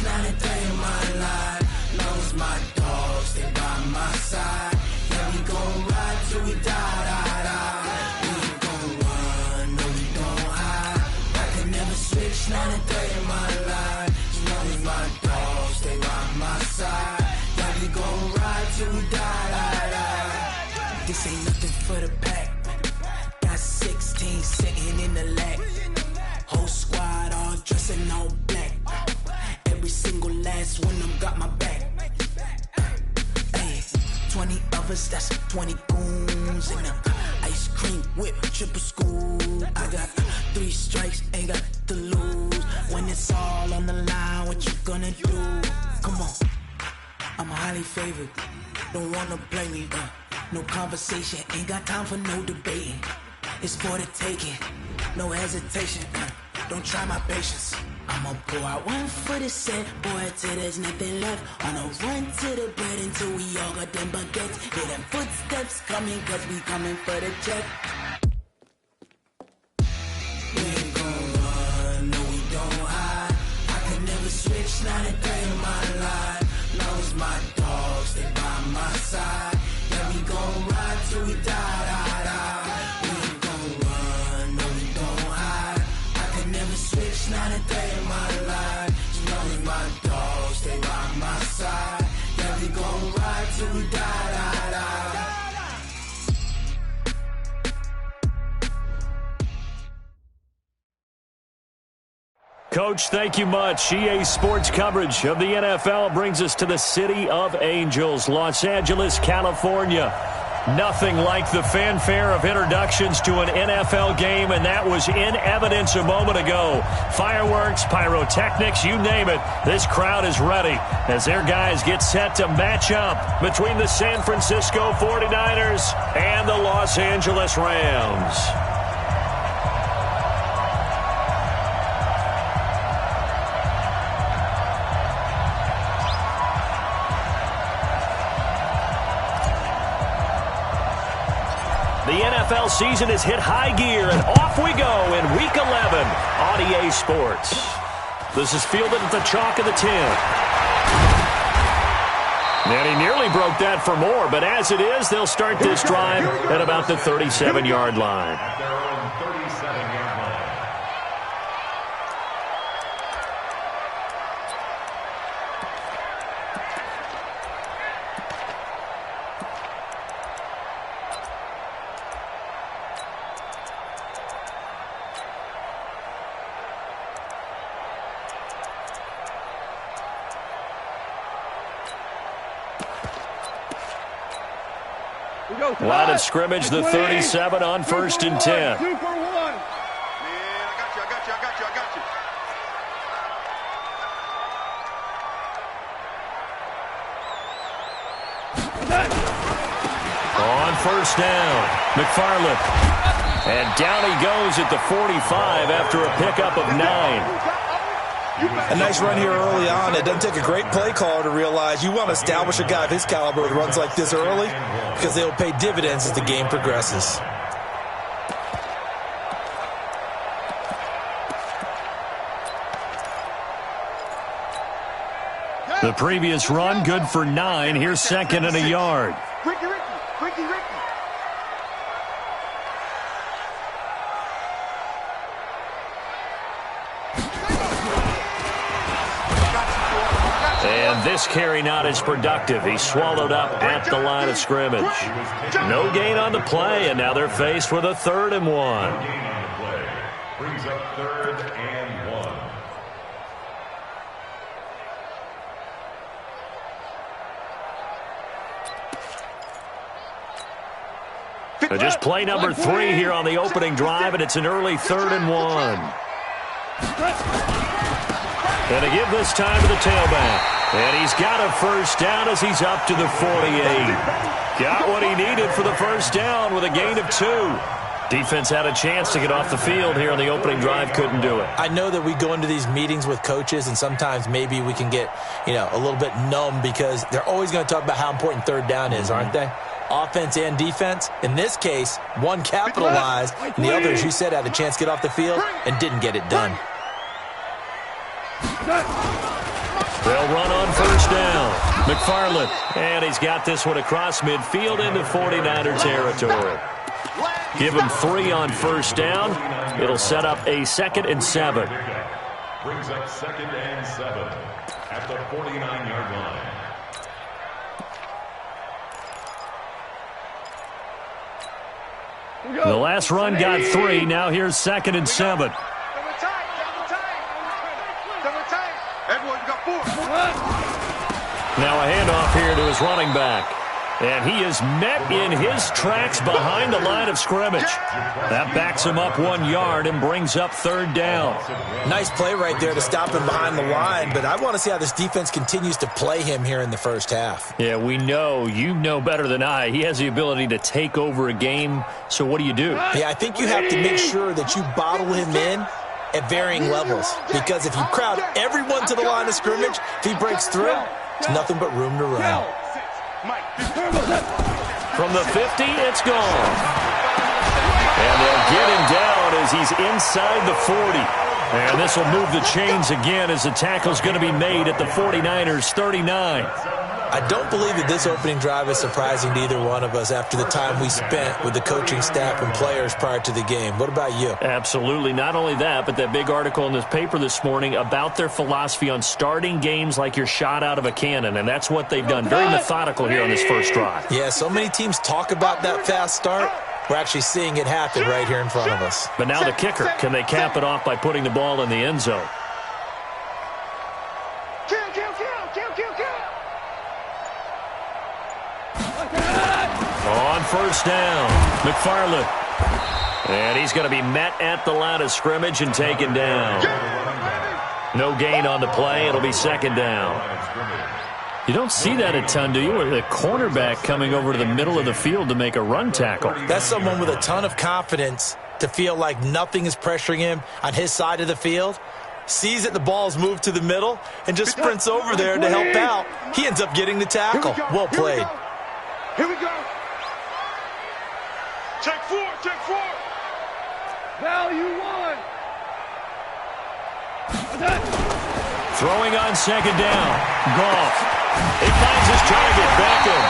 Not a day in my life. Knows my dogs, they by my side. Yeah, we gon' ride till we die, die, die. We ain't gon' run, no, we don't hide. I can never switch, not a day in my life. Knows my dogs, they by my side. Yeah, we gon' ride till we die, die, die. This ain't nothing for the pack. Got 16 sitting in the lap. Whole squad all dressing all black. Every single last one of them got my back. Hey, 20 of us, that's 20 goons in the ice cream whip, triple scoop. I got 3 strikes, ain't got to lose. When it's all on the line, what you gonna do? Come on, I'm highly favored. Don't wanna play me, no conversation. Ain't got time for no debating. It's for the taking, no hesitation. Don't try my patience. I'ma pour out one for the set, boy, till there's nothing left. On a run to the bread until we all got them baguettes. Hear them footsteps coming, cause we coming for the check. We ain't gon' run, no, we don't hide. I can never switch, not a day in my life. Knows my dogs, they by my side. Yeah, we gon' ride till we die, die, die. We ain't gon' run, no, we don't hide. I can never switch, not a day in my life. Knows my dogs, they by my side. Yeah, we gon' ride till we die, die, die. Coach, thank you much. EA Sports coverage of the NFL brings us to the City of Angels, Los Angeles, California. Nothing like the fanfare of introductions to an NFL game, and that was in evidence a moment ago. Fireworks, pyrotechnics, you name it. This crowd is ready as their guys get set to match up between the San Francisco 49ers and the Los Angeles Rams. The NFL season has hit high gear, and off we go in Week 11 on EA Sports. This is fielded at the chalk of the 10. And he nearly broke that for more, but as it is, they'll start this drive at about the 37-yard line. Line of scrimmage, the 37 on 1st and 10. I got you. On 1st down, McFarland. And down he goes at the 45 after a pickup of 9. A nice run here early on. It doesn't take a great play caller to realize you want to establish a guy of his caliber with runs like this early because they will pay dividends as the game progresses. The previous run, good for 9. Here's 2nd and a yard. Ricky. And this carry not as productive. He's swallowed up at the line of scrimmage. No gain on the play, and now they're faced with a 3rd and 1. Brings up 3rd and 1. Just play number 3 here on the opening drive, and it's an early 3rd and 1. And to give this time to the tailback. And he's got a first down as he's up to the 48. Got what he needed for the first down with a gain of 2. Defense had a chance to get off the field here on the opening drive, couldn't do it. I know that we go into these meetings with coaches, and sometimes maybe we can get, a little bit numb because they're always going to talk about how important third down is, aren't they? Offense and defense. In this case, one capitalized, and the other, as you said, had a chance to get off the field and didn't get it done. They'll run on first down. McFarland, and he's got this one across midfield into 49er territory. Give him 3 on first down. It'll set up a 2nd and 7. Brings up 2nd and 7 at the 49-yard line. The last run got 3. Now here's 2nd and 7. Now a handoff here to his running back. And he is met in his tracks behind the line of scrimmage. That backs him up 1 yard and brings up 3rd down. Nice play right there to stop him behind the line, but I want to see how this defense continues to play him here in the first half. Yeah, we know. You know better than I. He has the ability to take over a game, so what do? Yeah, I think you have to make sure that you bottle him in at varying levels, because if you crowd everyone to the line of scrimmage, if he breaks through, there's nothing but room to run. From the 50, it's gone. And they'll get him down as he's inside the 40. And this will move the chains again as the tackle's going to be made at the 49ers' 39. I don't believe that this opening drive is surprising to either one of us after the time we spent with the coaching staff and players prior to the game. What about you? Absolutely. Not only that, but that big article in this paper this morning about their philosophy on starting games like you're shot out of a cannon, and that's what they've done. Very methodical here on this first drive. Yeah, so many teams talk about that fast start. We're actually seeing it happen right here in front of us. But now the kicker. Can they cap it off by putting the ball in the end zone? On first down, McFarland. And he's going to be met at the line of scrimmage and taken down. No gain on the play. It'll be 2nd down. You don't see that a ton, do you? Or the cornerback coming over to the middle of the field to make a run tackle. That's someone with a ton of confidence to feel like nothing is pressuring him on his side of the field. Sees that the ball's moved to the middle and just sprints over there to help out. He ends up getting the tackle. Well played. Here we go. Check 4, check 4. Value 1. Throwing on 2nd down. Goff. He finds his target, Beckham.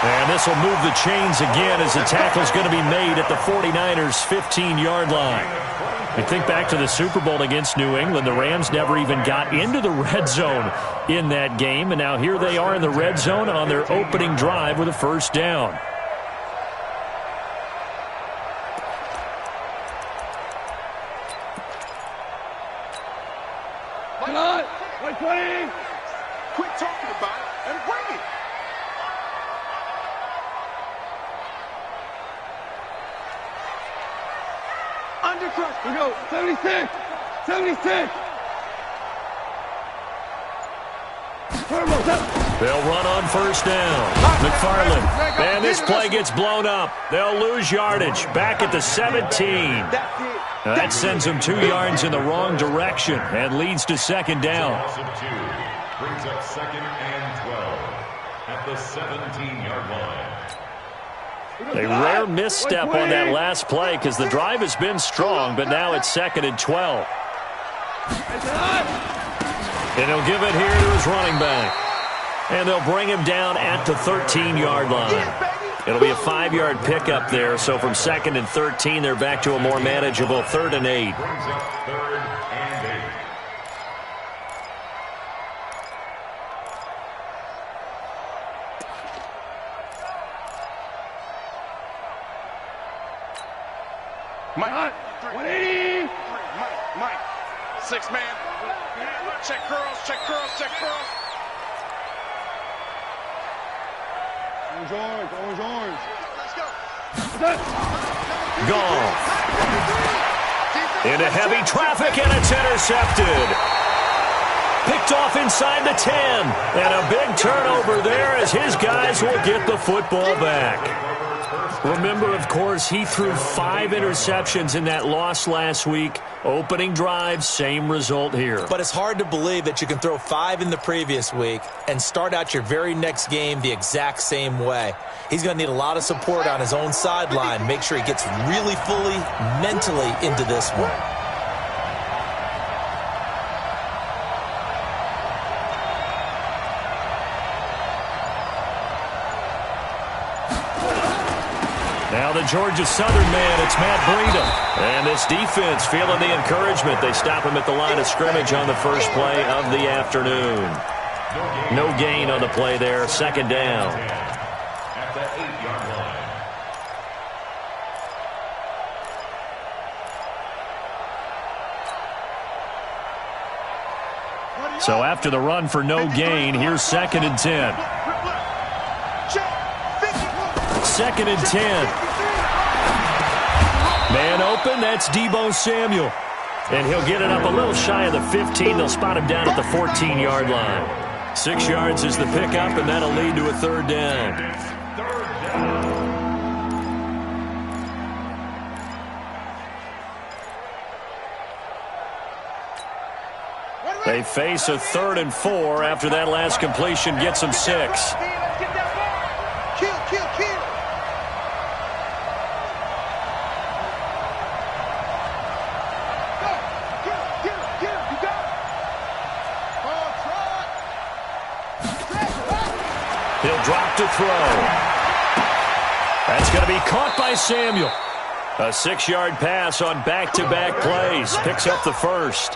And this will move the chains again as the tackle's going to be made at the 49ers' 15-yard line. We think back to the Super Bowl against New England. The Rams never even got into the red zone in that game. And now here they are in the red zone on their opening drive with a first down. Come on. Quit talking about it and bring it. Undercrush. We go. 76. 76. They'll run on first down. McFarland. And this play gets blown up. They'll lose yardage. Back at the 17. That sends them 2 yards in the wrong direction and leads to 2nd down. Brings up 2nd and 12 at the 17-yard line. A rare misstep on that last play because the drive has been strong, but now it's 2nd and 12. And he'll give it here to his running back. And they'll bring him down at the 13-yard line. It'll be a 5-yard pickup there, so from 2nd and 13, they're back to a more manageable 3rd and 8. Brings up 3rd and 8. Mike, 180. Mike, 6 man. Check curls, check curls, check curls. Orange, orange, orange. Let's go. Goff. Into heavy traffic, and it's intercepted. Picked picked off inside the 10. And a big turnover there as his guys will get the football back. Remember, of course, he threw 5 interceptions in that loss last week. Opening drive, same result here. But it's hard to believe that you can throw 5 in the previous week and start out your very next game the exact same way. He's going to need a lot of support on his own sideline. Make sure he gets really fully, mentally into this one. Now the Georgia Southern man, it's Matt Breida. And this defense feeling the encouragement. They stop him at the line of scrimmage on the first play of the afternoon. No gain on the play there, second down. At the 8-yard line. So after the run for no gain, here's 2nd and 10. 2nd and 10. Man open, that's Deebo Samuel. And he'll get it up a little shy of the 15. They'll spot him down at the 14-yard line. 6 yards is the pickup, and that'll lead to a third down. They face a 3rd and 4 after that last completion gets them 6. He'll drop to throw. That's going to be caught by Samuel. A 6-yard pass on back-to-back plays. Picks up the first.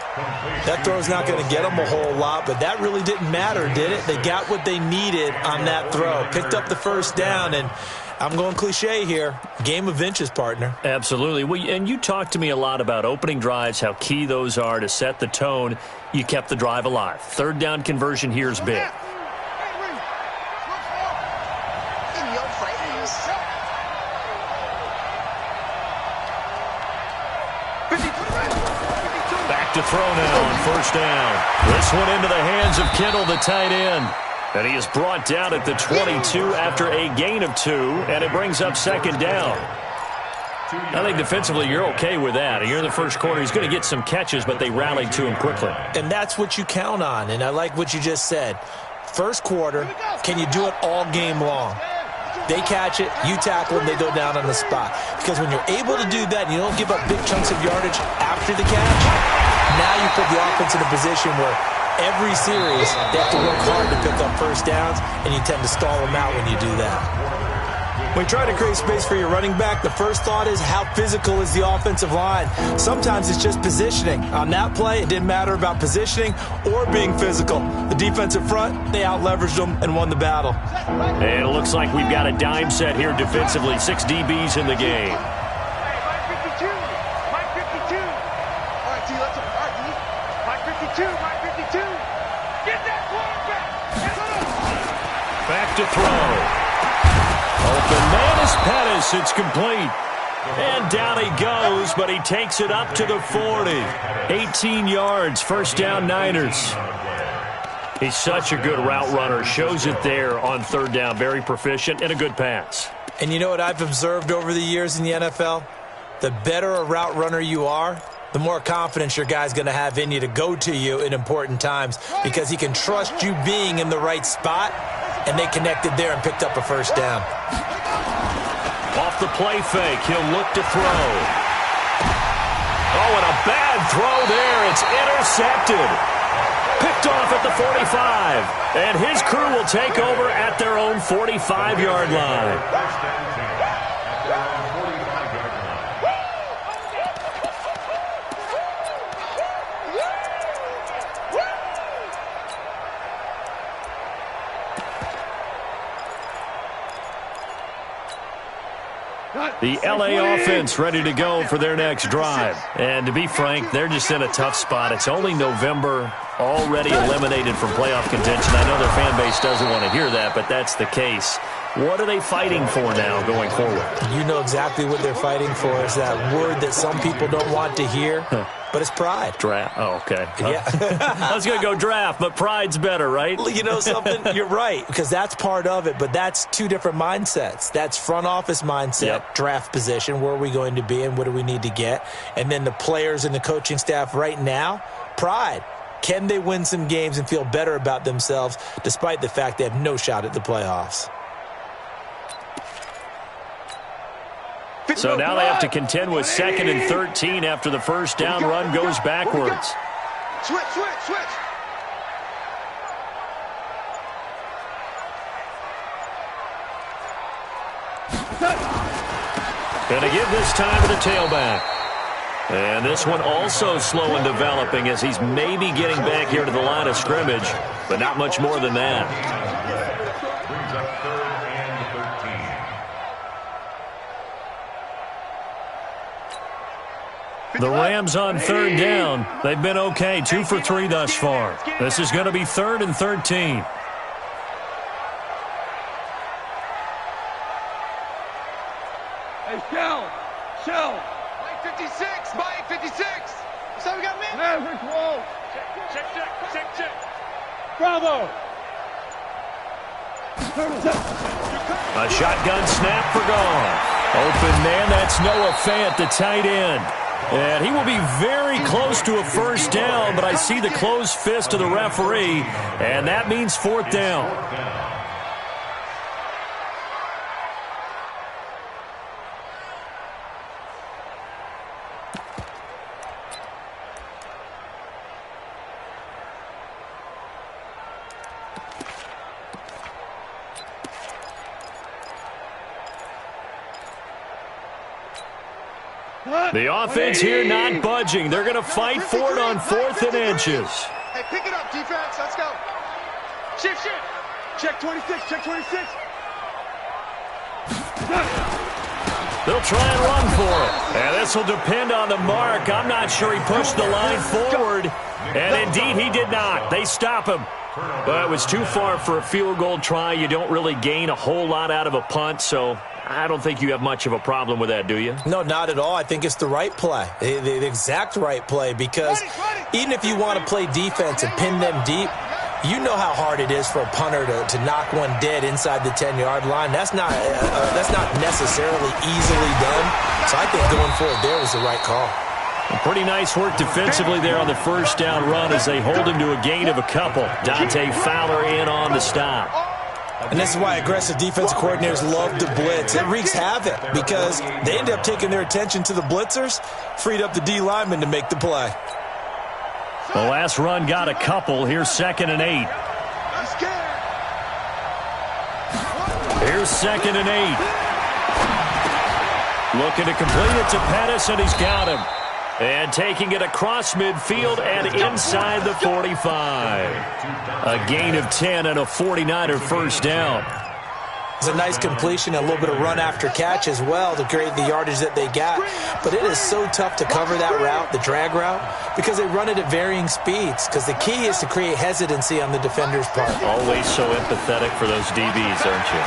That throw's not going to get them a whole lot, but that really didn't matter, did it? They got what they needed on that throw. Picked up the first down, and I'm going cliche here. Game of inches, partner. Absolutely. Well, and you talked to me a lot about opening drives, how key those are to set the tone. You kept the drive alive. Third down conversion here is big. To throw now on first down. This one into the hands of Kittle, the tight end. And he is brought down at the 22 after a gain of 2, and it brings up 2nd down. I think defensively you're okay with that. Here in the first quarter, he's going to get some catches, but they rallied to him quickly. And that's what you count on, and I like what you just said. First quarter, can you do it all game long? They catch it, you tackle them, they go down on the spot. Because when you're able to do that and you don't give up big chunks of yardage after the catch, now you put the offense in a position where every series they have to work hard to pick up first downs, and you tend to stall them out when you do that. When you try to create space for your running back, the first thought is how physical is the offensive line. Sometimes it's just positioning. On that play, it didn't matter about positioning or being physical. The defensive front, they out-leveraged them and won the battle. And it looks like we've got a dime set here defensively. 6 DBs in the game. Back to throw. Open man is Pettis. It's complete. And down he goes, but he takes it up to the 40. 18 yards, first down Niners. He's such a good route runner. Shows it there on third down. Very proficient and a good pass. And you know what I've observed over the years in the NFL? The better a route runner you are, the more confidence your guy's going to have in you to go to you in important times because he can trust you being in the right spot, and they connected there and picked up a first down. Off the play fake, he'll look to throw. Oh, and a bad throw there. It's intercepted. Picked off at the 45. And his crew will take over at their own 45-yard line. The L.A. offense ready to go for their next drive. And to be frank, they're just in a tough spot. It's only November, already eliminated from playoff contention. I know their fan base doesn't want to hear that, but that's the case. What are they fighting for now going forward? You know exactly what they're fighting for. Is that word that some people don't want to hear. but it's pride. Draft. Oh, okay. Yeah. I was going to go draft, but pride's better, right? You know something? You're right, because that's part of it, but that's two different mindsets. That's front office mindset, draft position, where are we going to be and what do we need to get? And then the players and the coaching staff right now, pride. Can they win some games and feel better about themselves despite the fact they have no shot at the playoffs? So now they have to contend with 2nd and 13 after the first down run goes backwards. Switch. Going to give this time to the tailback. And this one also slow in developing as he's maybe getting back here to the line of scrimmage, but not much more than that. Brings up 3rd and 13. The Rams on 3rd down. They've been okay, 2 for 3 thus far. This is going to be 3rd and 13. Hey, Shell. Mike 56. So we got men. Maverick Wall. Check. Bravo. A shotgun snap for gone. Open man, that's Noah Fant, the tight end. And he will be very close to a first down, but I see the closed fist of the referee, and that means 4th down. The offense here not budging. They're going to fight for it on 4th and inches. Hey, pick it up, defense. Let's go. Shift. Check 26. They'll try and run for it. And this will depend on the mark. I'm not sure he pushed the line forward. And indeed, he did not. They stop him. But it was too far for a field goal try. You don't really gain a whole lot out of a punt, so I don't think you have much of a problem with that, do you? No, not at all. I think it's the right play, the exact right play, because even if you want to play defense and pin them deep, you know how hard it is for a punter to knock one dead inside the 10-yard line. That's not necessarily easily done. So I think going forward there was the right call. Pretty nice work defensively there on the first down run as they hold him to a gain of a couple. Dante Fowler in on the stop. And this is why aggressive defensive coordinators love to blitz. It wreaks havoc because they end up taking their attention to the blitzers, freed up the D lineman to make the play. The last run got a couple. Here's 2nd and 8. Here's 2nd and 8. Looking to complete it to Pettis, and he's got him. And taking it across midfield and inside the 45. A gain of 10 and a 49er first down. It's a nice completion, a little bit of run after catch as well to create the yardage that they got. But it is so tough to cover that route, the drag route, because they run it at varying speeds. Because the key is to create hesitancy on the defender's part. Always so empathetic for those DBs, aren't you?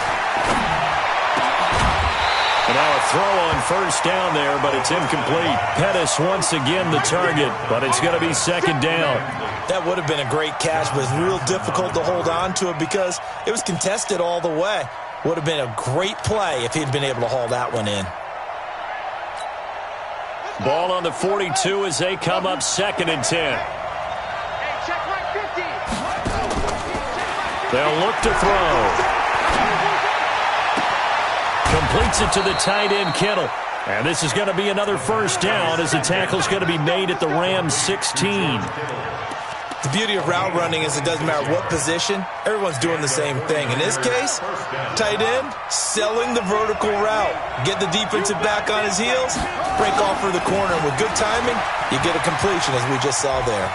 And now a throw on first down there, but it's incomplete. Pettis once again the target, but it's going to be 2nd down. That would have been a great catch, but it's real difficult to hold on to it because it was contested all the way. Would have been a great play if he'd been able to haul that one in. Ball on the 42 as they come up 2nd and 10. Hey, check right 50. They'll look to throw. Completes it to the tight end, Kittle. And this is going to be another first down as the tackle's going to be made at the Rams 16. The beauty of route running is it doesn't matter what position, everyone's doing the same thing. In this case, tight end, selling the vertical route. Get the defensive back on his heels, break off for the corner. And with good timing, you get a completion as we just saw there.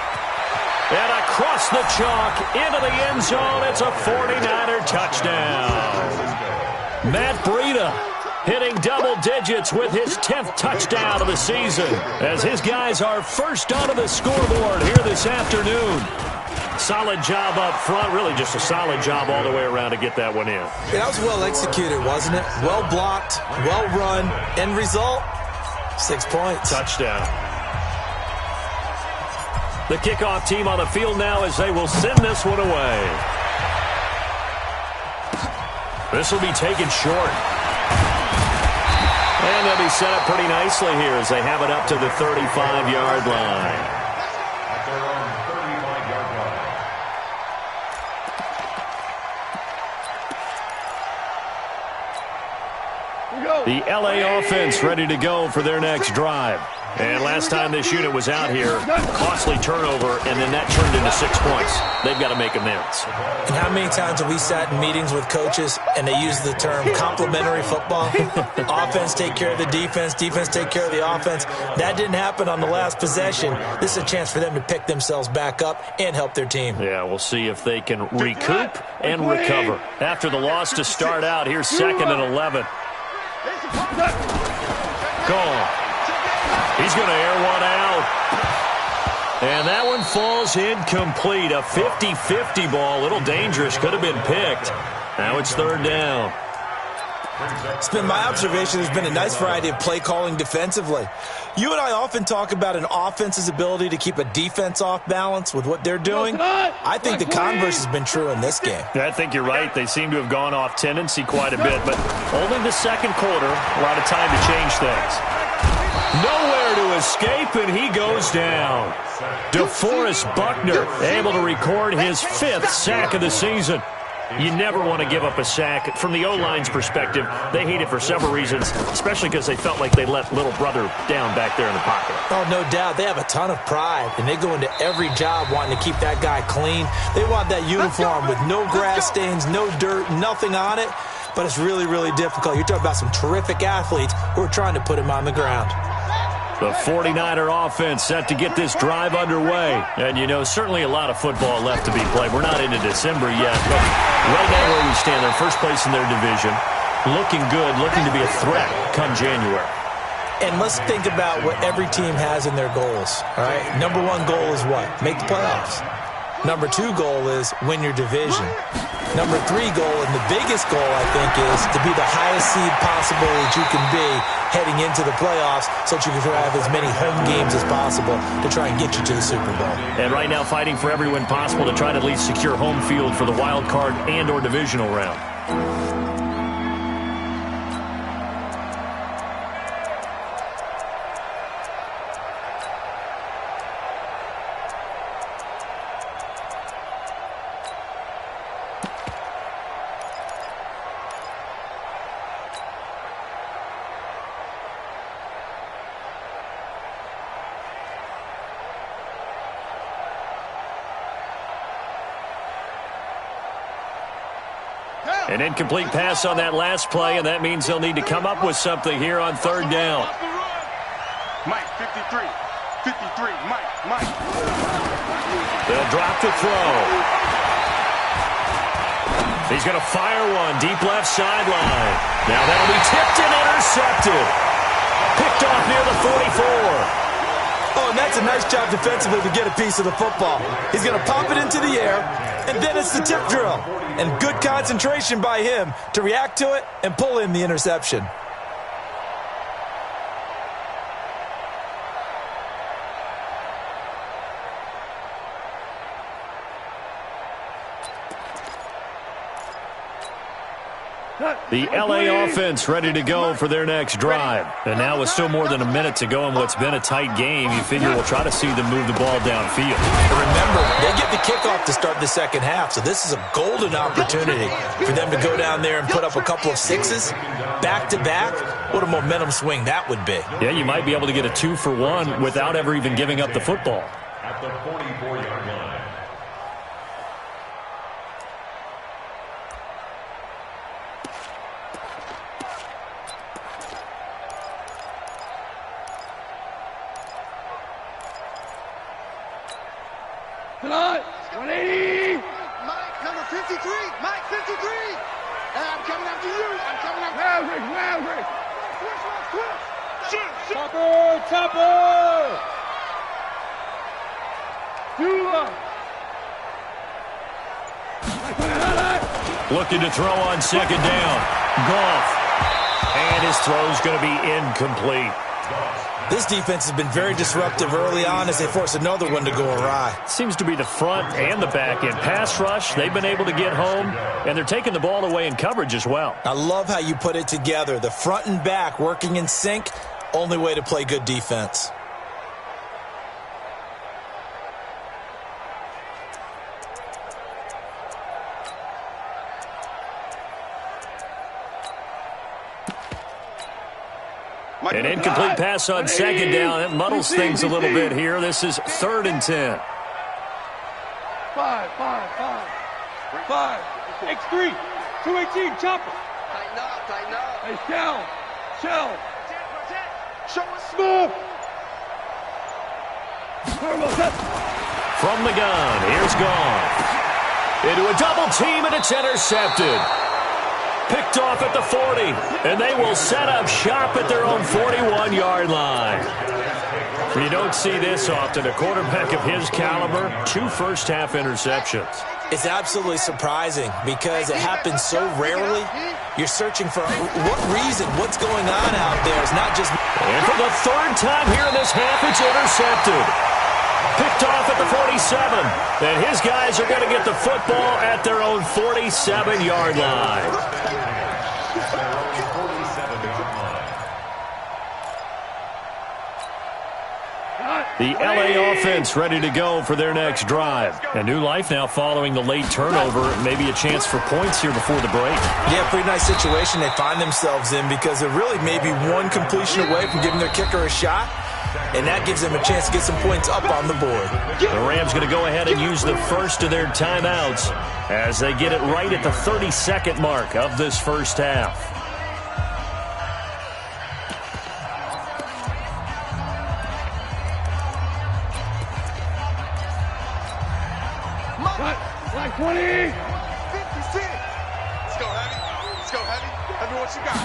And across the chalk, into the end zone, it's a 49er touchdown. Matt Breida hitting double digits with his 10th touchdown of the season as his guys are first onto the scoreboard here this afternoon. Solid job up front, really just a solid job all the way around to get that one in. Yeah, that was well executed, wasn't it? Well blocked, well run. End result, 6 points. Touchdown. The kickoff team on the field now as they will send this one away. This will be taken short. And they'll be set up pretty nicely here as they have it up to the 35-yard line. At their own 35-yard line. The LA offense ready to go for their next drive. And last time this unit was out here, costly turnover, and then that turned into 6 points. They've got to make amends. And how many times have we sat in meetings with coaches and they use the term complementary football? Offense take care of the defense, defense take care of the offense. That didn't happen on the last possession. This is a chance for them to pick themselves back up and help their team. Yeah, we'll see if they can recoup and recover. After the loss to start out, here's 2nd and 11. Gone. He's going to air one out. And that one falls incomplete. A 50-50 ball. A little dangerous. Could have been picked. Now it's 3rd down. It's been my observation there's been a nice variety of play calling defensively. You and I often talk about an offense's ability to keep a defense off balance with what they're doing. I think the converse has been true in this game. I think you're right. They seem to have gone off tendency quite a bit, but only the 2nd quarter. A lot of time to change things. Nowhere to escape, and he goes down. DeForest Buckner able to record his 5th sack of the season. You never want to give up a sack. From the O-line's perspective, they hate it for several reasons, especially because they felt like they let little brother down back there in the pocket. Oh, no doubt. They have a ton of pride, and they go into every job wanting to keep that guy clean. They want that uniform with no grass stains, no dirt, nothing on it, but it's really, really difficult. You're talking about some terrific athletes who are trying to put him on the ground. The 49er offense set to get this drive underway. And, you know, certainly a lot of football left to be played. We're not into December yet, but right now where we stand, they're first place in their division. Looking good, looking to be a threat come January. And let's think about what every team has in their goals, all right? Number 1 goal is what? Make the playoffs. Number 2 goal is win your division. Number 3 goal, and the biggest goal, I think, is to be the highest seed possible that you can be heading into the playoffs so that you can have as many home games as possible to try and get you to the Super Bowl. And right now fighting for every win possible to try to at least secure home field for the wild card and or divisional round. An incomplete pass on that last play, and that means they'll need to come up with something here on 3rd down. Mike, 53. 53, Mike. They'll drop the throw. He's going to fire one deep left sideline. Now that'll be tipped and intercepted. Picked off near the 44. Oh, and that's a nice job defensively to get a piece of the football. He's going to pop it into the air, and then it's the tip drill. And good concentration by him to react to it and pull in the interception. The LA offense ready to go for their next drive. And now with still more than a minute to go in what's been a tight game, you figure we'll try to see them move the ball downfield. And remember, they get the kickoff to start the 2nd half, so this is a golden opportunity for them to go down there and put up a couple of 6s back-to-back. What a momentum swing that would be. Yeah, you might be able to get a 2-for-1 without ever even giving up the football. At the 44-yard line. Tonight, 180. Mike, number 53. Mike, 53. I'm coming after you. I'm coming after you. Maverick. Shoot. Topper. Looking to throw on 2nd down. Goff. And his throw's going to be incomplete. This defense has been very disruptive early on as they force another one to go awry. Seems to be the front and the back end. Pass rush, they've been able to get home, and they're taking the ball away in coverage as well. I love how you put it together. The front and back working in sync, only way to play good defense. An incomplete pass on second down. It muddles things a little bit here. This is 3rd and 10. 5. X3. 218. Chopper. Tighten up. Hey, shell. Show us smooth. From the gun, here's Gone. Into a double team, and it's intercepted. Picked off at the 40, and they will set up shop at their own 41-yard line. You don't see this often. A quarterback of his caliber, 2 first-half interceptions. It's absolutely surprising because it happens so rarely. You're searching for what reason, what's going on out there. It's not just... And for the 3rd time here in this half, it's intercepted. Picked off at the 47. And his guys are going to get the football at their own 47-yard line. The LA offense ready to go for their next drive. A new life now following the late turnover. Maybe a chance for points here before the break. Yeah, pretty nice situation they find themselves in because they're really maybe one completion away from giving their kicker a shot. And that gives them a chance to get some points up on the board. The Rams going to go ahead and use the first of their timeouts as they get it right at the 32nd mark of this first half. Like 20. 56. Let's go, heavy. Let me what you got.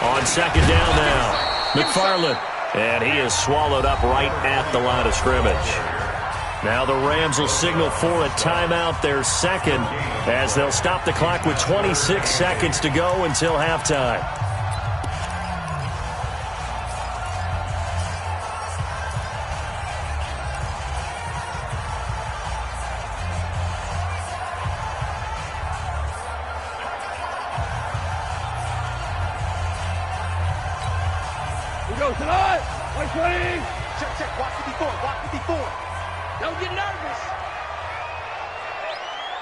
On second down now, McFarland. And he is swallowed up right at the line of scrimmage. Now the Rams will signal for a timeout, their second, as they'll stop the clock with 26 seconds to go until halftime. Tonight, 120. Check. Watch 54. Don't get nervous.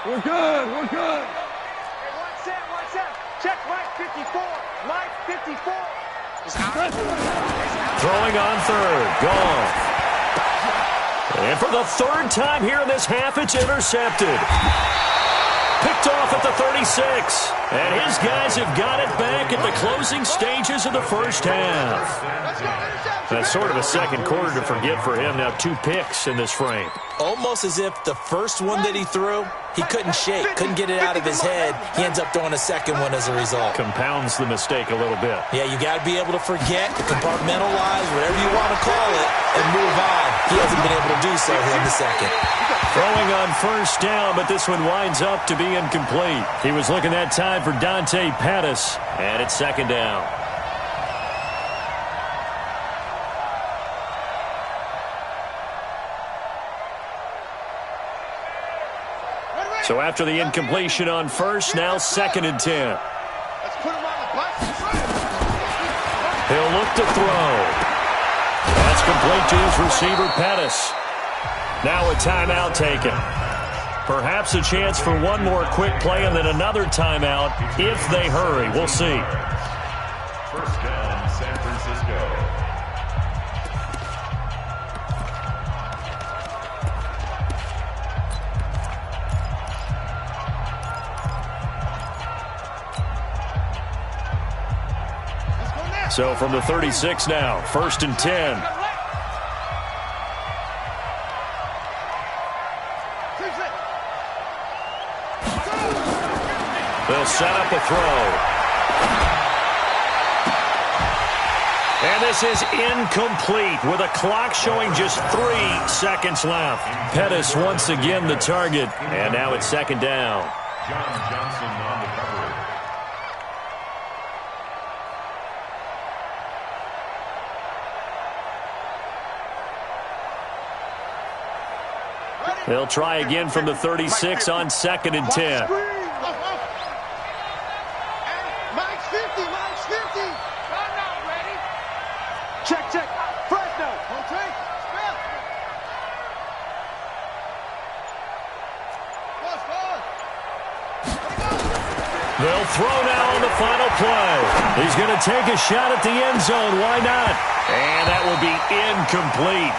We're good. Hey, one set. Check right 54. Right 54. Throwing on 3rd. Gone. And for the 3rd time here in this half, it's intercepted. Picked off at the 36. And his guys have got it back at the closing stages of the first half. That's sort of a second quarter to forget for him. Now 2 picks in this frame. Almost as if the first one that he threw, he couldn't shake, couldn't get it out of his head. He ends up throwing a second one as a result. Compounds the mistake a little bit. Yeah, you got to be able to forget, compartmentalize, whatever you want to call it, and move on. He hasn't been able to do so here in the second. Throwing on first down, but this one winds up to be incomplete. He was looking that time for Dante Pettis, and it's second down. So after the incompletion on first, now 2nd and 10. Let's put him on the bus. He'll look to throw. That's complete to his receiver, Pettis. Now a timeout taken. Perhaps a chance for one more quick play and then another timeout if they hurry. We'll see. First down, San Francisco. So from the 36 now, 1st and 10. They'll set up a throw. And this is incomplete with a clock showing just 3 seconds left. Pettis once again the target. And now it's 2nd down. John Johnson on the coverage. They'll try again from the 36 on 2nd and 10. Mike's 50, Mike's 50. I'm not ready. Check, check. Fresno. Okay. Spell. They'll throw now on the final play. He's going to take a shot at the end zone. Why not? And that will be incomplete.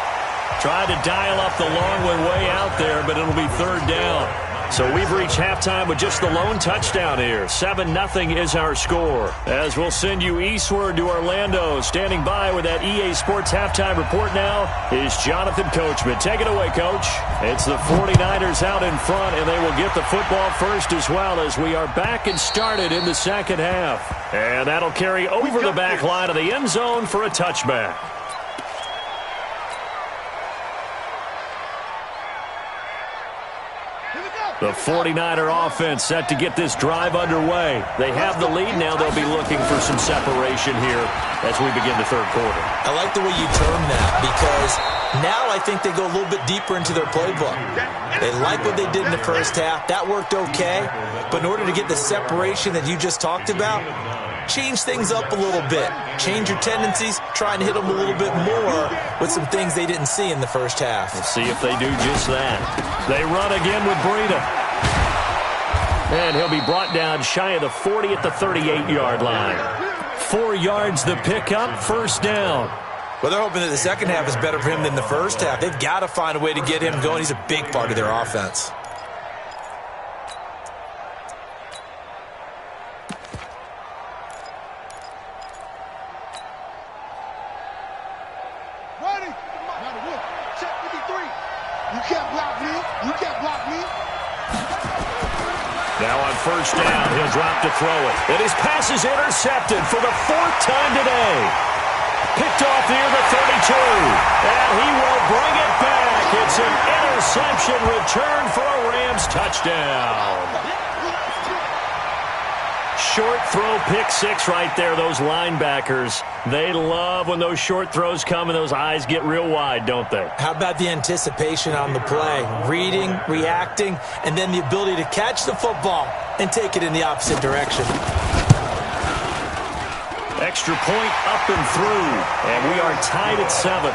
Tried to dial up the long one way out there, but it'll be 3rd down. So we've reached halftime with just the lone touchdown here. 7-0 is our score. As we'll send you eastward to Orlando. Standing by with that EA Sports halftime report now is Jonathan Coachman. Take it away, Coach. It's the 49ers out in front, and they will get the football first as well as we are back and started in the second half. And that'll carry over the back line of the end zone for a touchback. The 49er offense set to get this drive underway. They have the lead now. They'll be looking for some separation here as we begin the 3rd quarter. I like the way you term that because now I think they go a little bit deeper into their playbook. They like what they did in the first half. That worked okay. But in order to get the separation that you just talked about, change things up a little bit. Change your tendencies. Try and hit them a little bit more with some things they didn't see in the first half. Let's see if they do just that. They run again with Breida. And he'll be brought down shy of the 40 at the 38-yard line. 4 yards the pickup, 1st down. Well, they're hoping that the second half is better for him than the first half. They've got to find a way to get him going. He's a big part of their offense. Now on 1st down, he'll drop to throw it. And his pass is intercepted for the 4th time today. Picked off near the 32. And he will bring it back. It's an interception return for a Rams touchdown. Short throw, pick 6 right there, those linebackers. They love when those short throws come and those eyes get real wide, don't they? How about the anticipation on the play? Reading, reacting, and then the ability to catch the football and take it in the opposite direction. Extra point up and through, and we are tied at 7.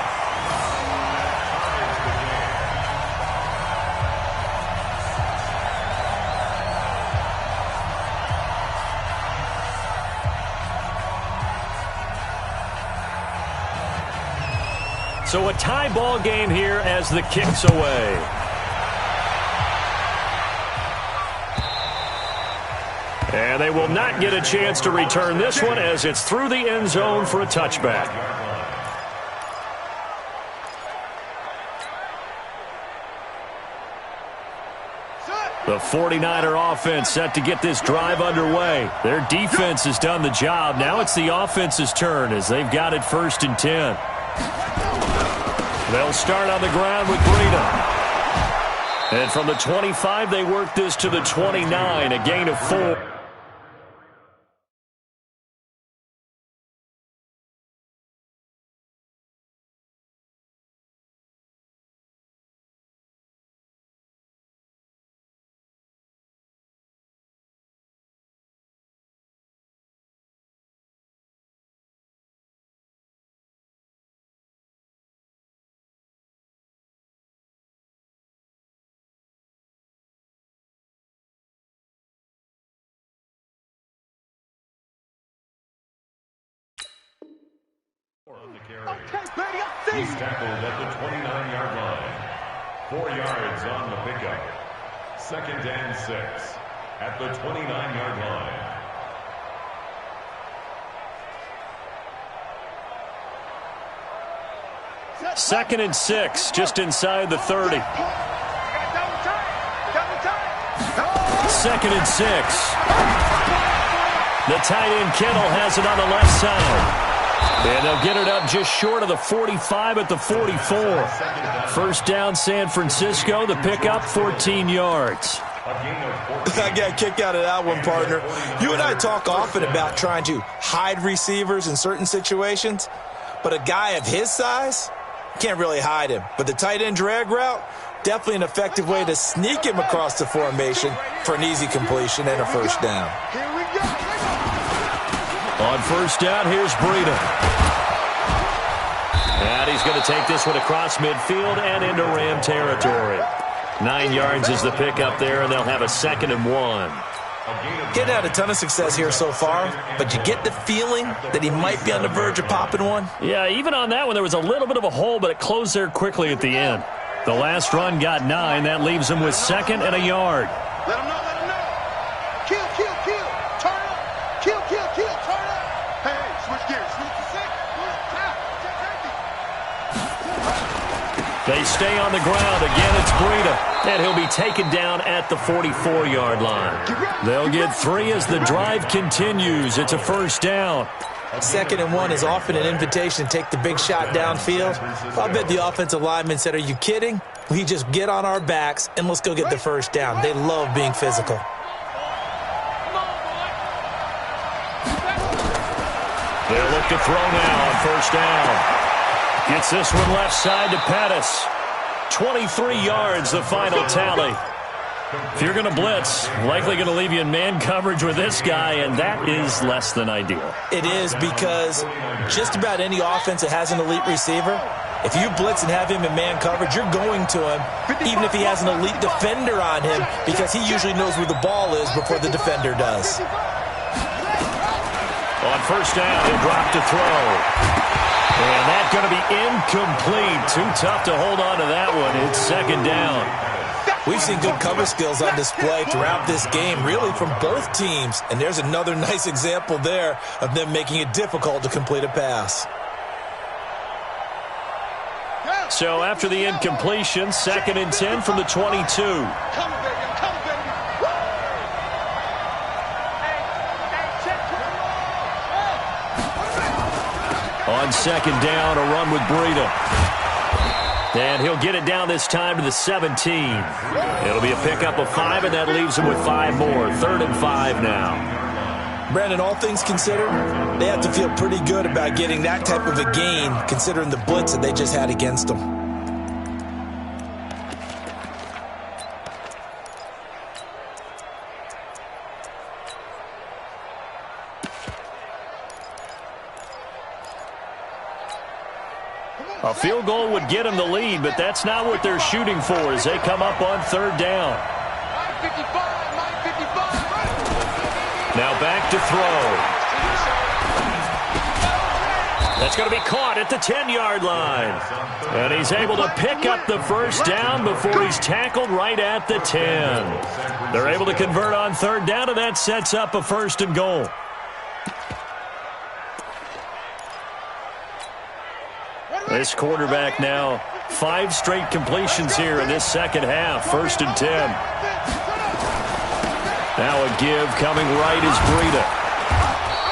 So a tie ball game here as the kick's away. And they will not get a chance to return this one as it's through the end zone for a touchback. The 49er offense set to get this drive underway. Their defense has done the job. Now it's the offense's turn as they've got it 1st and 10. They'll start on the ground with Breida. And from the 25, they work this to the 29, a gain of 4. He's tackled at the 29-yard line. 4 yards on the pickup. 2nd and 6 at the 29-yard line. Second and 6, just inside the 30. 2nd and 6. The tight end Kittle has it on the left side. And they'll get it up just short of the 45 at the 44. 1st down, San Francisco. The pickup, 14 yards. I got a kick out of that one, partner. You and I talk often about trying to hide receivers in certain situations, but a guy of his size can't really hide him. But the tight end drag route, Definitely an effective way to sneak him across the formation for an easy completion and a first down. Here we go. On first down, here's Breida. And he's going to take this one across midfield and into Ram territory. 9 yards is the pickup there, and they'll have a 2nd and 1. Getting had a ton of success here so far, but you get the feeling that he might be on the verge of popping one. Yeah, even on that one, there was a little bit of a hole, but it closed there quickly at the end. The last run got 9. That leaves him with 2nd and a yard. Let him know, let him know. Kill, kill, kill. Turn up. Kill, kill, kill. Turn up. Hey, switch gears. Switch to 6. They stay on the ground. Again, it's Breida. And he'll be taken down at the 44-yard line. They'll get 3 as the drive continues. It's a first down. 2nd and 1 is often an invitation to take the big shot downfield. I bet the offensive lineman said, are you kidding? We just get on our backs and let's go get the first down. They love being physical. They'll look to throw now on first down. Gets this one left side to Pettis. 23 yards, the final tally. If you're going to blitz, likely going to leave you in man coverage with this guy, and that is less than ideal. It is, because just about any offense that has an elite receiver, if you blitz and have him in man coverage, you're going to him, even if he has an elite defender on him, because he usually knows where the ball is before the defender does. On first down, he'll drop to throw. And that's going to be incomplete. Too tough to hold on to that one. It's 2nd down. We've seen good cover skills on display throughout this game, really from both teams. And there's another nice example there of them making it difficult to complete a pass. So after the incompletion, 2nd and 10 from the 22. On 2nd down, a run with Breida. And he'll get it down this time to the 17. It'll be a pickup of 5, and that leaves him with 5 more. 3rd and 5 now. Brandon, all things considered, they have to feel pretty good about getting that type of a gain, considering the blitz that they just had against them. A field goal would get them the lead, but that's not what they're shooting for as they come up on 3rd down. Now back to throw. That's going to be caught at the 10-yard line. And he's able to pick up the first down before he's tackled right at the 10. They're able to convert on 3rd down, and that sets up a 1st and goal. This quarterback now 5 straight completions here in this 2nd half. 1st and 10. Now a give coming right is Breida.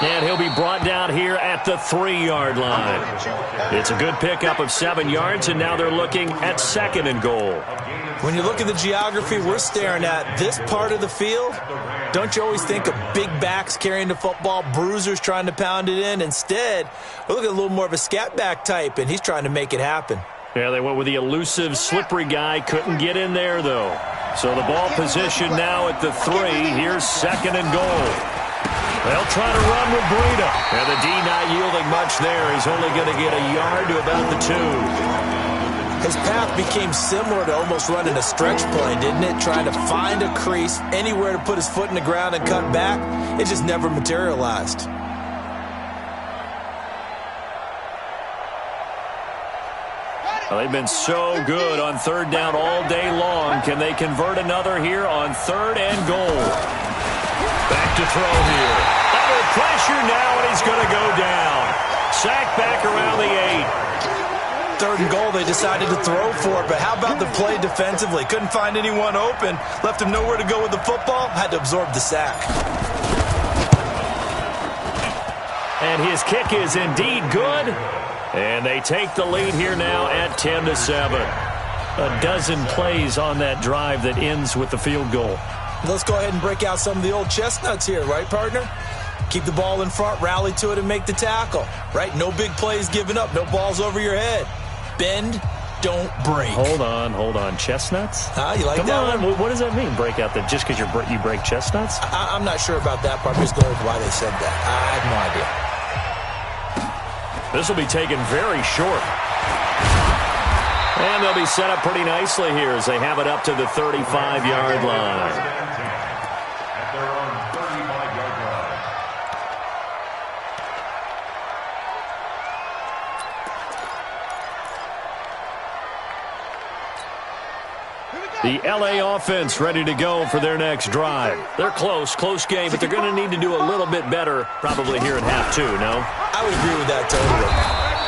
And he'll be brought down here at the 3-yard line. It's a good pickup of 7 yards, and now they're looking at 2nd and goal. When you look at the geography we're staring at, this part of the field, don't you always think of big backs carrying the football, bruisers trying to pound it in? Instead, we're looking at a little more of a scat back type, and he's trying to make it happen. Yeah, they went with the elusive, slippery guy. Couldn't get in there, though. So the ball position now at the 3. Here's 2nd and goal. They'll try to run with Breida. And the D not yielding much there. He's only going to get a yard to about the 2. His path became similar to almost running a stretch play, didn't it? Trying to find a crease, anywhere to put his foot in the ground and cut back. It just never materialized. Well, they've been so good on 3rd down all day long. Can they convert another here on 3rd and goal? Back to throw here. Under pressure now, and he's going to go down. Sacked back around the 8. 3rd and goal, they decided to throw for it, but how about the play defensively? Couldn't find anyone open, left him nowhere to go with the football, had to absorb the sack. And his kick is indeed good, and they take the lead here now at 10-7. A dozen plays on that drive that ends with the field goal. Let's go ahead and break out some of the old chestnuts here, right, partner? Keep the ball in front, rally to it, and make the tackle, right? No big plays given up, no balls over your head. Bend, don't break. Hold on. Chestnuts? You like Come that on. one? What does that mean, break out? That just because you break chestnuts? I'm not sure about that part. I'm just going with why they said that. I have no idea. This will be taken very short. And they'll be set up pretty nicely here as they have it up to the 35-yard line. At their own 35-yard line. The LA offense ready to go for their next drive. They're close game, but they're going to need to do a little bit better probably here in half two, no? I would agree with that totally.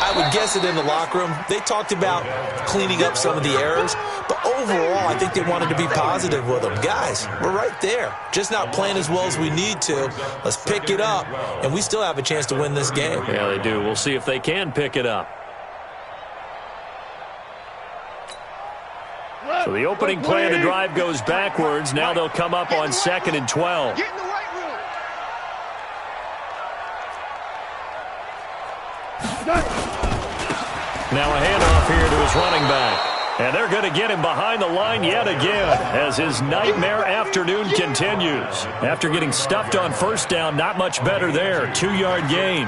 I would guess it in the locker room. They talked about cleaning up some of the errors, but overall, I think they wanted to be positive with them. Guys, we're right there. Just not playing as well as we need to. Let's pick it up, and we still have a chance to win this game. Yeah, they do. We'll see if they can pick it up. So the opening play of the drive goes backwards. Now they'll come up on 2nd and 12. Get in the right room. Now a handoff here to his running back. And they're going to get him behind the line yet again as his nightmare afternoon continues. After getting stuffed on first down, not much better there. 2-yard gain.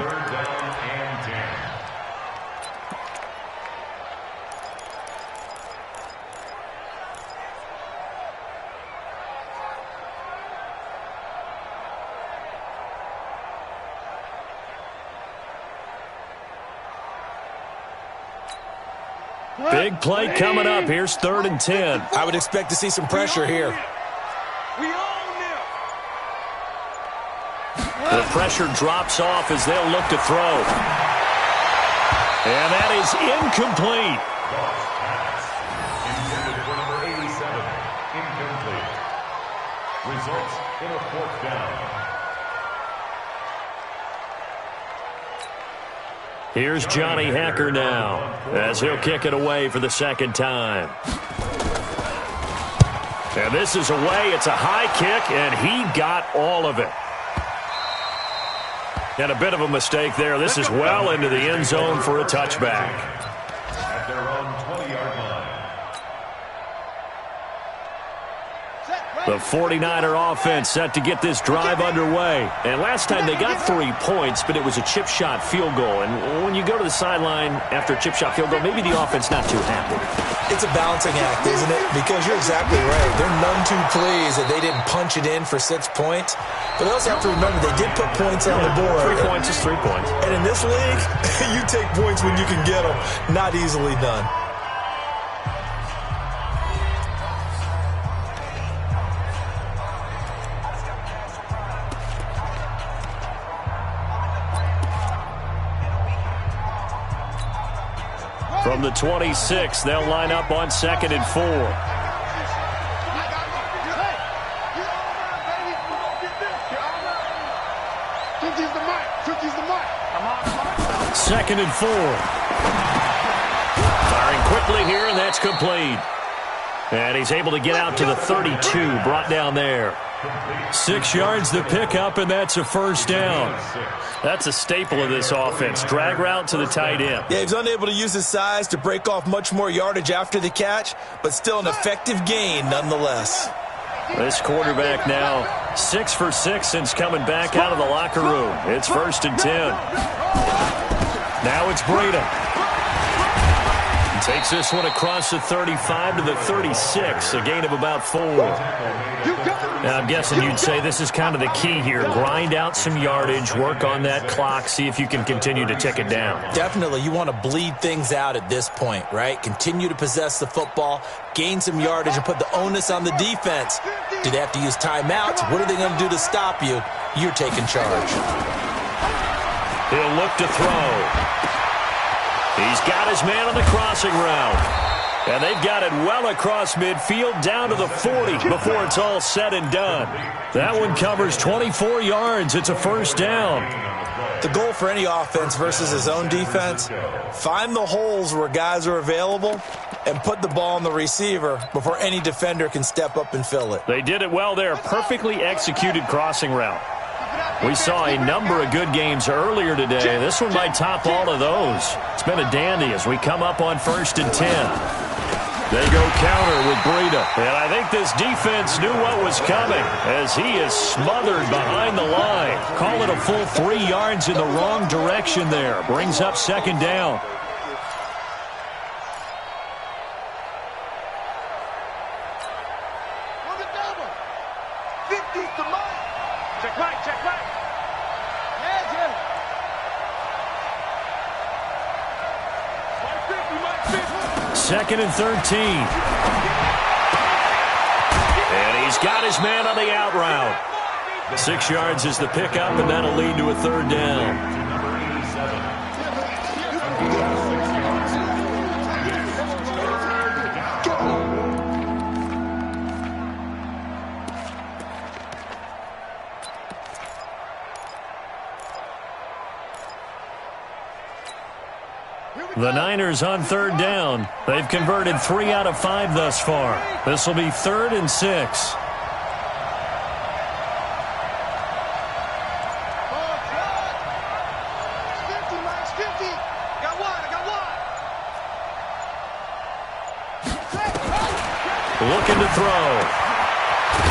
Big play coming up. Here's 3rd and 10. I would expect to see some pressure here. We own them. The pressure drops off as they'll look to throw. And that is incomplete. Intended for number 87. Incomplete. Results in a 4th down. Here's Johnny Hacker now as he'll kick it away for the 2nd time. And this is away. It's a high kick, and he got all of it. And a bit of a mistake there. This is well into the end zone for a touchback. At their own 20-yard line. The 49er offense set to get this drive underway. And last time they got 3 points, but it was a chip shot field goal. And when you go to the sideline after a chip shot field goal, maybe the offense not too happy. It's a balancing act, isn't it? Because you're exactly right. They're none too pleased that they didn't punch it in for 6 points. But they also have to remember they did put points on the board. 3 points is 3 points. And in this league, you take points when you can get them. Not easily done. From the 26, they'll line up on 2nd and 4. Second and 4. Firing quickly here, and that's complete. And he's able to get out to the 32, brought down there. 6 yards the pickup, and that's a 1st down. That's a staple of this offense. Drag route to the tight end. Yeah, he's unable to use his size to break off much more yardage after the catch, but still an effective gain nonetheless. This quarterback now 6 for 6 since coming back out of the locker room. It's 1st and 10. Now it's Breida. Takes this one across the 35 to the 36, a gain of about 4. Now, I'm guessing you'd say this is kind of the key here. Grind out some yardage, work on that clock, see if you can continue to tick it down. Definitely. You want to bleed things out at this point, right? Continue to possess the football, gain some yardage, and put the onus on the defense. Do they have to use timeouts? What are they going to do to stop you? You're taking charge. He'll look to throw. He's got his man on the crossing route. And they've got it well across midfield down to the 40 before it's all said and done. That one covers 24 yards. It's a 1st down. The goal for any offense versus his own defense, find the holes where guys are available and put the ball on the receiver before any defender can step up and fill it. They did it well there. Perfectly executed crossing route. We saw a number of good games earlier today. This one might top all of those. It's been a dandy as we come up on 1st and 10. They go counter with Breida. And I think this defense knew what was coming as he is smothered behind the line. Call it a full 3 yards in the wrong direction there. Brings up 2nd down. Second and 13. And he's got his man on the out route. 6 yards is the pickup, and that'll lead to a 3rd down. The Niners on 3rd down. They've converted 3 out of 5 thus far. This will be 3rd and 6. Looking to throw.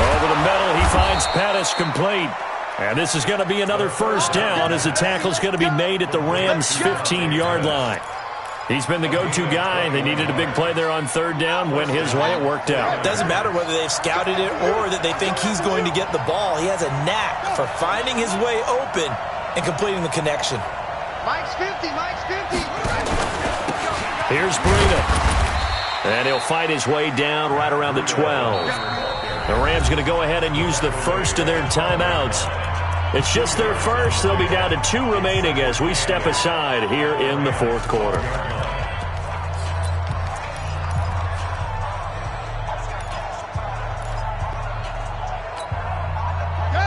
Over the middle, he finds Pettis complete. And this is going to be another 1st down as the tackle's going to be made at the Rams' 15-yard line. He's been the go-to guy. They needed a big play there on 3rd down. Went his way. It worked out. It doesn't matter whether they've scouted it or that they think he's going to get the ball. He has a knack for finding his way open and completing the connection. Mike's 50. Mike's 50. Here's Breida. And he'll fight his way down right around the 12. The Rams going to go ahead and use the first of their timeouts. It's just their first. They'll be down to 2 remaining as we step aside here in the 4th quarter.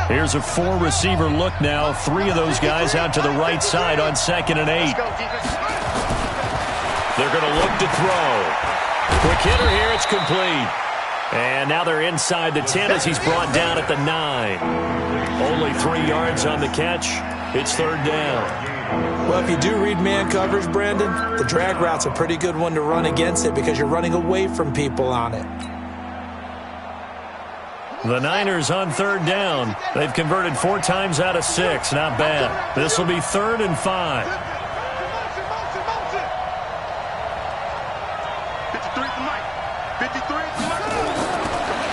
Here's a 4-receiver look now. 3 of those guys out to the right side on 2nd and 8. They're going to look to throw. Quick hitter here. It's complete. And now they're inside the 10 as he's brought down at the 9. Only 3 yards on the catch. It's 3rd down. Well, if you do read man coverage, Brandon, the drag route's a pretty good one to run against it because you're running away from people on it. The Niners on 3rd down. They've converted 4 times out of 6. Not bad. This will be 3rd and 5.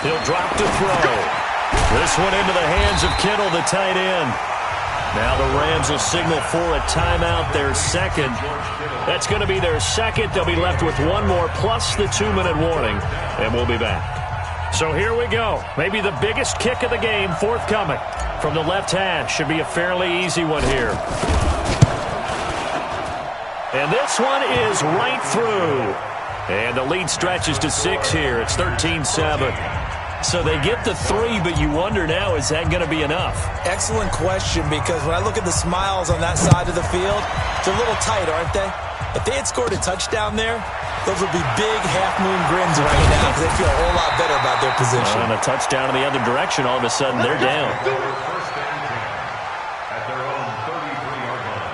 He'll drop to throw. This one into the hands of Kittle, the tight end. Now the Rams will signal for a timeout, their 2nd. That's going to be their 2nd. They'll be left with 1 more plus the 2-minute warning, and we'll be back. So here we go. Maybe the biggest kick of the game forthcoming. From the left hash, should be a fairly easy one here. And this one is right through. And the lead stretches to 6 here. It's 13-7. So they get the 3, but you wonder now, is that going to be enough? Excellent question, because when I look at the smiles on that side of the field, they're a little tight, aren't they? If they had scored a touchdown there, those would be big half-moon grins right now because they feel a whole lot better about their position. And a touchdown in the other direction, all of a sudden they're down. At their own 33-yard line.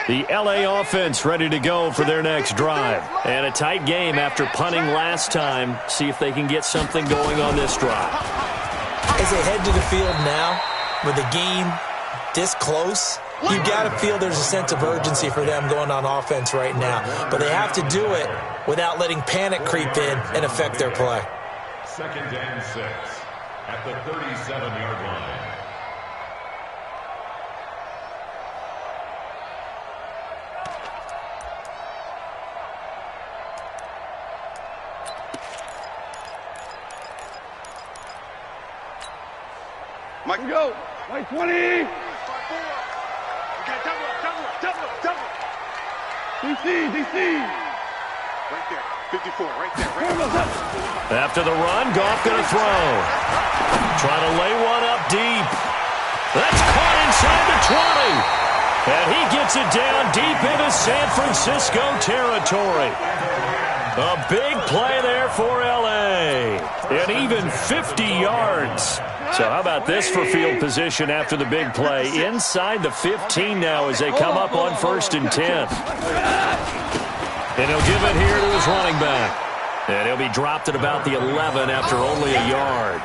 The L.A. offense ready to go for their next drive. And a tight game after punting last time. See if they can get something going on this drive. As they head to the field now, with the game this close, you got to feel there's a sense of urgency for them going on offense right now. But they have to do it without letting panic creep in and affect their play. 2nd and 6 at the 37-yard line. Mike, go. Mike 20. Okay, double. DC. Right there. 54, right there. After the run, Goff going to throw. Trying to lay one up deep. That's caught inside the 20. And he gets it down deep into San Francisco territory. A big play there for L.A. And even 50 yards. So how about this for field position after the big play? Inside the 15 now as they come up on 1st and 10. And he'll give it here to his running back. And he'll be dropped at about the 11 after only a yard.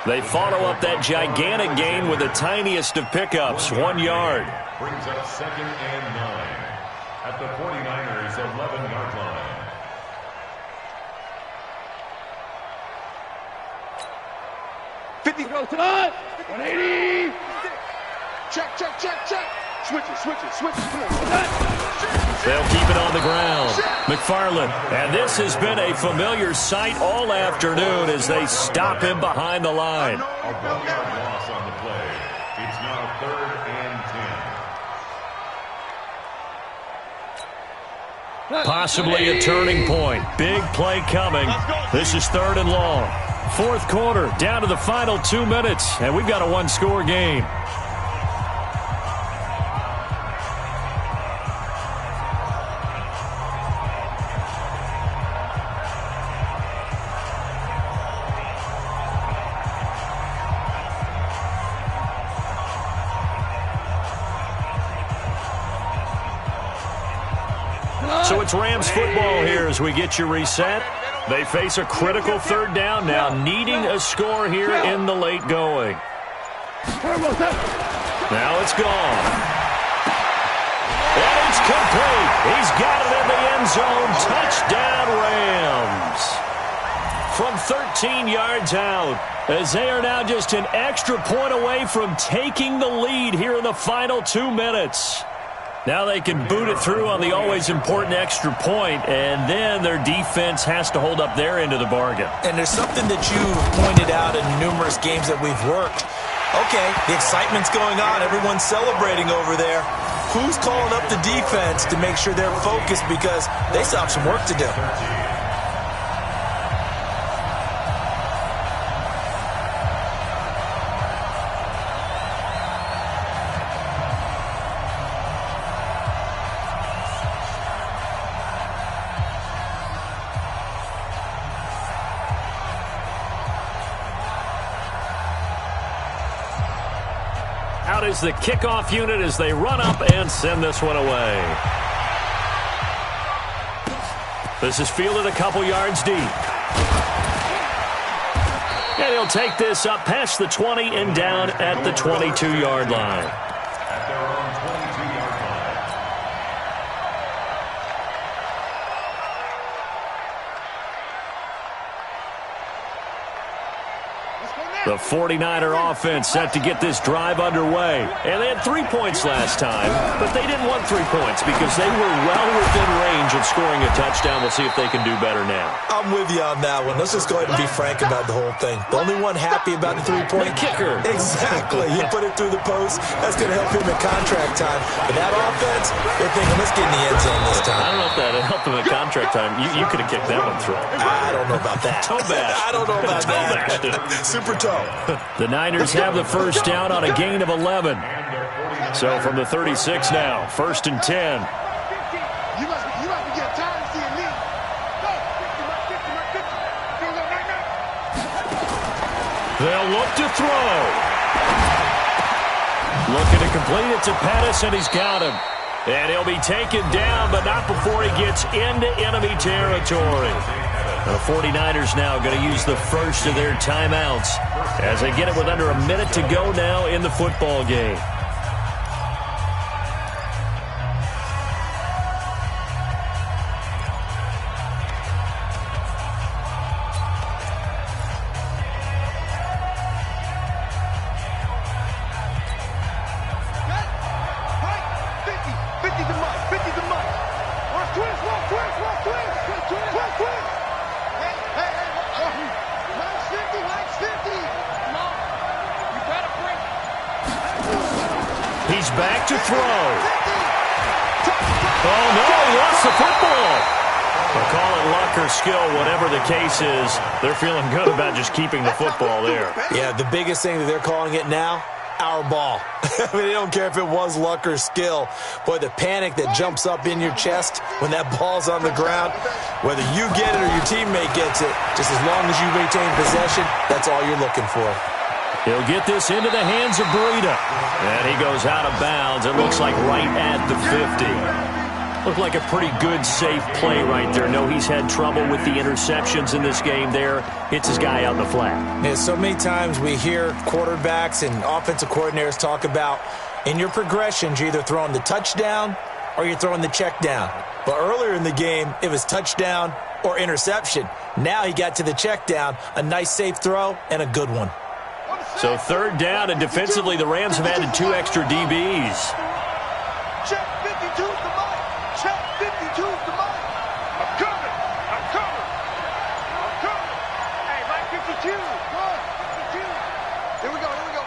They follow up that gigantic gain with the tiniest of pickups, 1 yard. Brings up 2nd and 9 at the 49ers' 11-yard line. Goes to the 180. Check. Switch it. Come on. They'll keep it on the ground. McFarland. And this has been a familiar sight all afternoon as they stop him behind the line. A 1-yard loss on the play. It's now 3rd and 10. Possibly a turning point. Big play coming. This is 3rd and long. 4th quarter, down to the final 2 minutes, and we've got a 1-score game. So it's Rams football here as we get you reset. They face a critical 3rd down now, needing a score here in the late going. Now it's gone. And it's complete. He's got it in the end zone. Touchdown, Rams. From 13 yards out, as they are now just an extra point away from taking the lead here in the final 2 minutes. Now they can boot it through on the always important extra point, and then their defense has to hold up their end of the bargain. And there's something that you've pointed out in numerous games that we've worked. Okay, the excitement's going on. Everyone's celebrating over there. Who's calling up the defense to make sure they're focused because they still have some work to do? Out is the kickoff unit as they run up and send this one away. This is fielded a couple yards deep. And he'll take this up past the 20 and down at the 22-yard line. At their own 22-yard line. The 49er offense set to get this drive underway. And they had 3 points last time, but they didn't want 3 points because they were well within range of scoring a touchdown. We'll see if they can do better now. I'm with you on that one. Let's just go ahead and be frank about the whole thing. The only one happy about the 3-point kicker. Exactly. He put it through the post. That's going to help him at contract time. But that offense, they're thinking, let's get in the end zone this time. I don't know if that helped him at contract time. You could have kicked that one through. I don't know about that. Toe bash. I don't know about that. Super toe. The Niners have the first down on a gain of 11. So from the 36 now, 1st and 10. You must be getting tired of seeing me. Go. 50. They'll look to throw. Looking to complete it to Pettis, and he's got him. And he'll be taken down, but not before he gets into enemy territory. The 49ers now going to use the first of their timeouts as they get it with under a minute to go now in the football game. He's back to throw. Oh, no, he lost the football. They'll call it luck or skill, whatever the case is. They're feeling good about just keeping the football there. Yeah, the biggest thing that they're calling it now, our ball. I mean, they don't care if it was luck or skill. Boy, the panic that jumps up in your chest when that ball's on the ground, whether you get it or your teammate gets it, just as long as you retain possession, that's all you're looking for. He'll get this into the hands of Breida. And he goes out of bounds. It looks like right at the 50. Looked like a pretty good, safe play right there. No, he's had trouble with the interceptions in this game there. Hits his guy out in the flat. Yeah, so many times we hear quarterbacks and offensive coordinators talk about in your progressions, you're either throwing the touchdown or you're throwing the check down. But earlier in the game, it was touchdown or interception. Now he got to the check down, a nice safe throw, and a good one. So third down, and defensively the Rams have added 2 extra DBs. Check 52's the mic. Check 52's the mic. I'm coming. I'm coming. I'm coming. Hey, Mike 52. Good. 52. Here we go. Here we go.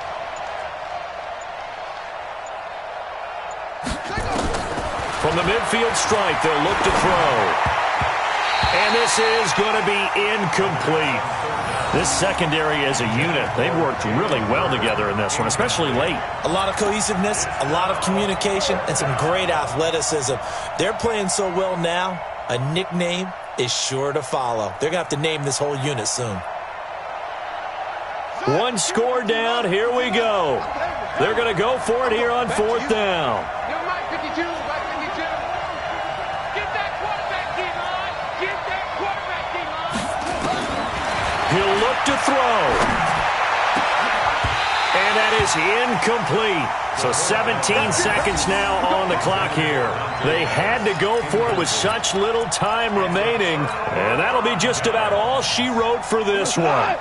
From the midfield stripe, they'll look to throw. And this is going to be incomplete. This secondary as a unit, they've worked really well together in this one, especially late. A lot of cohesiveness, a lot of communication, and some great athleticism. They're playing so well now, a nickname is sure to follow. They're going to have to name this whole unit soon. One score down, here we go. They're going to go for it here on fourth down. Mike 52, Mike 52. Get that quarterback team on. Get that quarterback team on. He'll look to throw. And that is incomplete. So 17 seconds now on the clock here. They had to go for it with such little time remaining. And that'll be just about all she wrote for this one.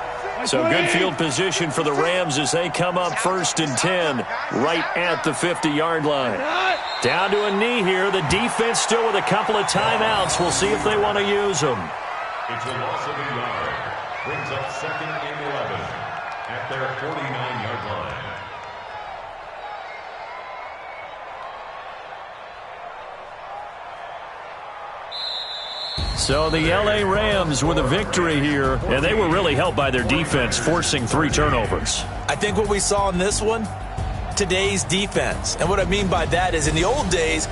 So good field position for the Rams as they come up 1st and 10 right at the 50-yard line. Down to a knee here. The defense still with a couple of timeouts. We'll see if they want to use them. It's a loss of a yard. Brings up 2nd and 11 at their 49-yard line. So the L.A. Rams with a victory here, and they were really helped by their defense, forcing 3 turnovers. I think what we saw in this one, today's defense. And what I mean by that is in the old days,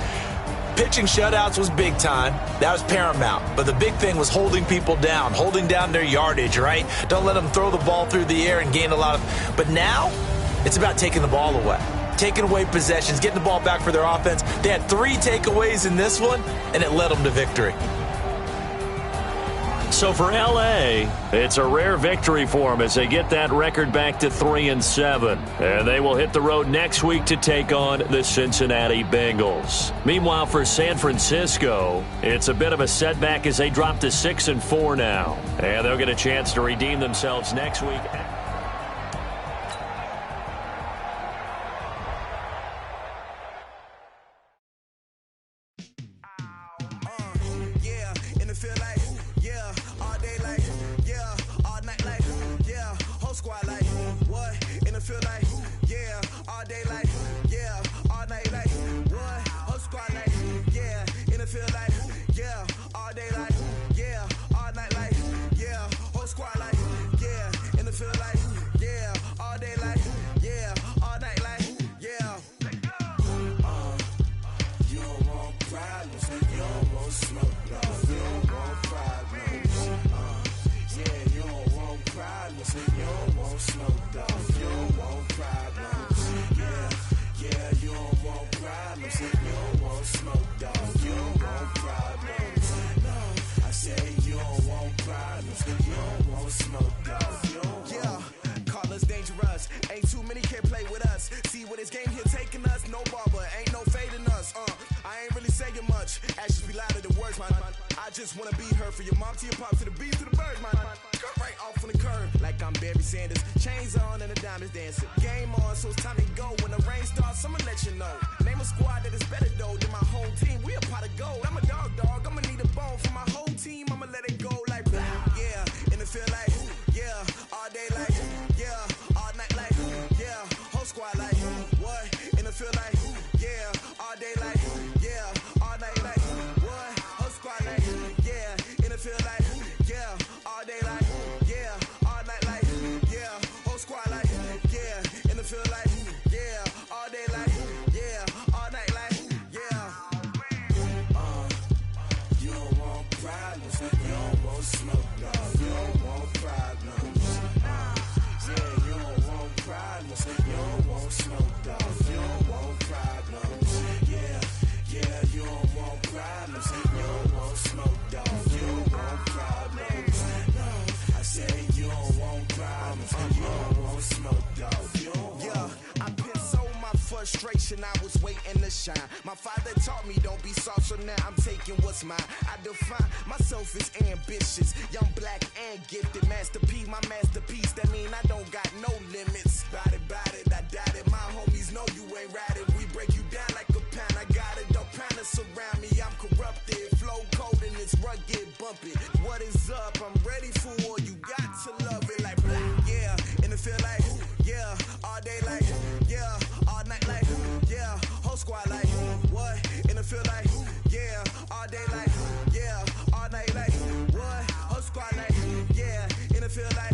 pitching shutouts was big time. That was paramount. But the big thing was holding people down, holding down their yardage, right? Don't let them throw the ball through the air and gain a lot of... But now, it's about taking the ball away. Taking away possessions, getting the ball back for their offense. They had 3 takeaways in this one, and it led them to victory. So for L.A., it's a rare victory for them as they get that record back to 3-7. And they will hit the road next week to take on the Cincinnati Bengals. Meanwhile, for San Francisco, it's a bit of a setback as they drop to 6-4 now. And they'll get a chance to redeem themselves next week. frustration, I was waiting to shine. My father taught me don't be soft, so now I'm taking what's mine. I define myself as ambitious, young, black, and gifted. Master P, my masterpiece, that mean I don't got no limits. Bout it, I doubt it. My homies know you ain't ratted. We break you down like a pound. I got it, don't panic surround me. I'm corrupted, flow cold and it's rugged, bumpy. What is up? I'm ready for war. You got to love it like black, yeah. And it feel like, yeah. All day like, yeah. All night like, yeah. Whole squad like, what? And it feel like, yeah. All day like, yeah. All night like, what? Whole squad like, yeah. And it feel like,